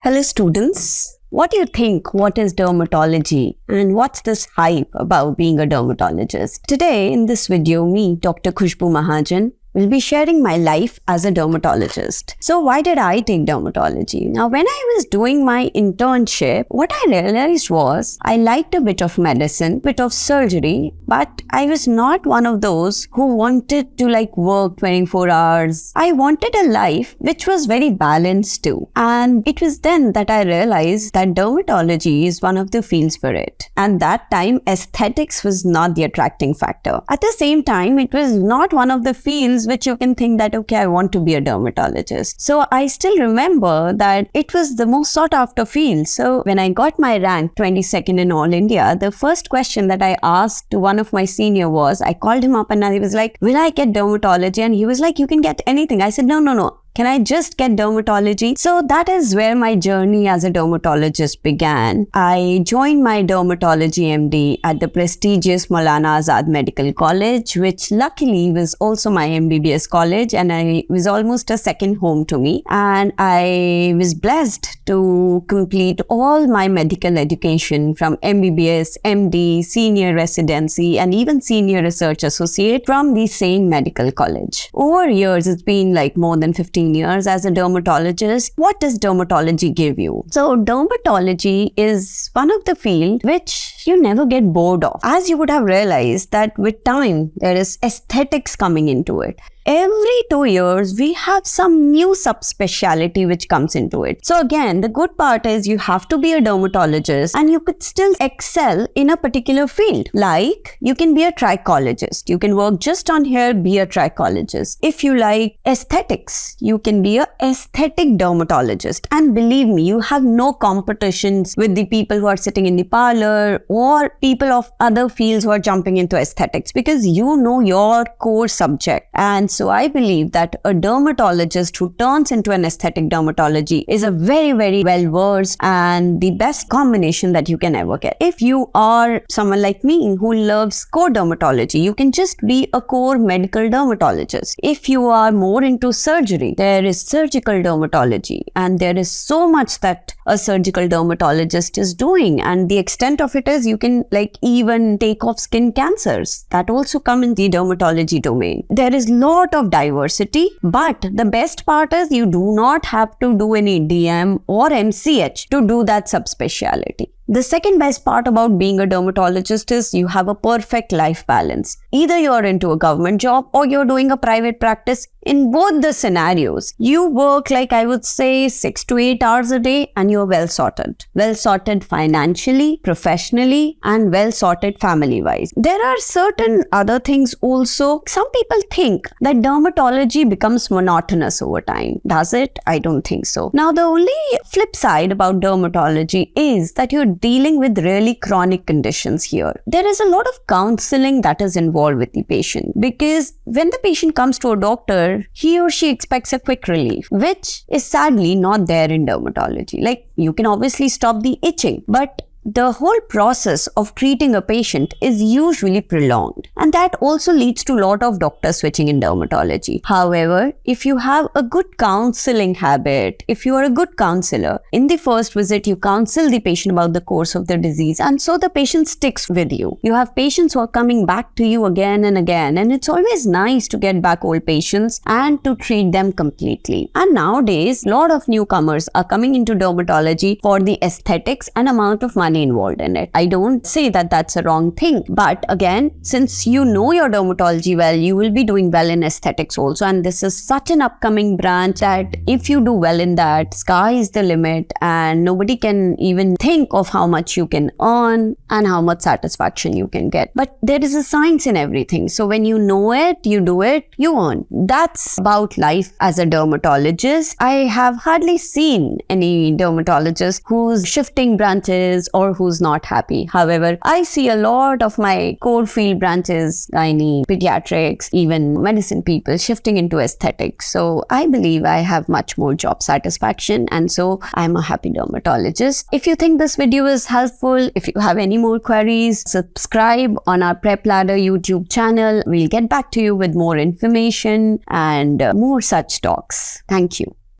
Hello students, what do you think? What is dermatology and what's this hype about being a dermatologist? Today in this video, me, Dr. Khushbu Mahajan, will be sharing my life as a dermatologist. So why did I take dermatology? Now when I was doing my internship, what I realized was I liked a bit of medicine, bit of surgery, but I was not one of those who wanted to work 24 hours. I wanted a life which was very balanced too. And it was then that I realized that dermatology is one of the fields for it. And that time aesthetics was not the attracting factor. At the same time, it was not one of the fields which you can think that, okay, I want to be a dermatologist. So I still remember that it was the most sought after field. So when I got my rank 22nd in All India, the first question that I asked to one of my senior was, I called him up and I was like, will I get dermatology? And he was like, you can get anything. I said, no. Can I just get dermatology? So that is where my journey as a dermatologist began. I joined my dermatology MD at the prestigious Maulana Azad Medical College, which luckily was also my MBBS college, and I was almost a second home to me. And I was blessed to complete all my medical education from MBBS, MD, senior residency, and even senior research associate from the same medical college. Over years, it's been more than 15 years as a dermatologist. What does dermatology give you? So dermatology is one of the fields which you never get bored of. As you would have realized that with time, there is aesthetics coming into it. Every 2 years, we have some new subspecialty which comes into it. So again, the good part is you have to be a dermatologist and you could still excel in a particular field. Like you can be a trichologist. You can work just on hair, be a trichologist. If you like aesthetics, you can be a aesthetic dermatologist. And believe me, you have no competitions with the people who are sitting in the parlor or people of other fields who are jumping into aesthetics because you know your core subject. And so I believe that a dermatologist who turns into an aesthetic dermatology is a very, very well-versed and the best combination that you can ever get. If you are someone like me who loves core dermatology, you can just be a core medical dermatologist. If you are more into surgery, there is surgical dermatology, and there is so much that a surgical dermatologist is doing, and the extent of it is you can even take off skin cancers that also come in the dermatology domain. There is lot of diversity, but the best part is you do not have to do any DM or MCH to do that subspecialty. The second best part about being a dermatologist is you have a perfect life balance. Either you're into a government job or you're doing a private practice. In both the scenarios, you work I would say 6 to 8 hours a day and you're well sorted. Well sorted financially, professionally, and well sorted family-wise. There are certain other things also. Some people think that dermatology becomes monotonous over time. Does it? I don't think so. Now, the only flip side about dermatology is that you're dealing with really chronic conditions here. There is a lot of counseling that is involved with the patient because when the patient comes to a doctor, he or she expects a quick relief, which is sadly not there in dermatology. You can obviously stop the itching, but the whole process of treating a patient is usually prolonged, and that also leads to a lot of doctor switching in dermatology. However, if you have a good counseling habit, if you are a good counselor, in the first visit you counsel the patient about the course of the disease, and so the patient sticks with you. You have patients who are coming back to you again and again, and it's always nice to get back old patients and to treat them completely. And nowadays, a lot of newcomers are coming into dermatology for the aesthetics and amount of money involved in it. I don't say that that's a wrong thing, but again, since you know your dermatology well, you will be doing well in aesthetics also, and this is such an upcoming branch that if you do well in that, sky is the limit and nobody can even think of how much you can earn and how much satisfaction you can get. But there is a science in everything, so when you know it, you do it, you earn. That's about life as a dermatologist. I have hardly seen any dermatologist who's shifting branches or who's not happy. However, I see a lot of my core field branches, gynae, pediatrics, even medicine people shifting into aesthetics. So I believe I have much more job satisfaction, and so I'm a happy dermatologist. If you think this video is helpful, if you have any more queries, subscribe on our PrepLadder YouTube channel. We'll get back to you with more information and more such talks. Thank you.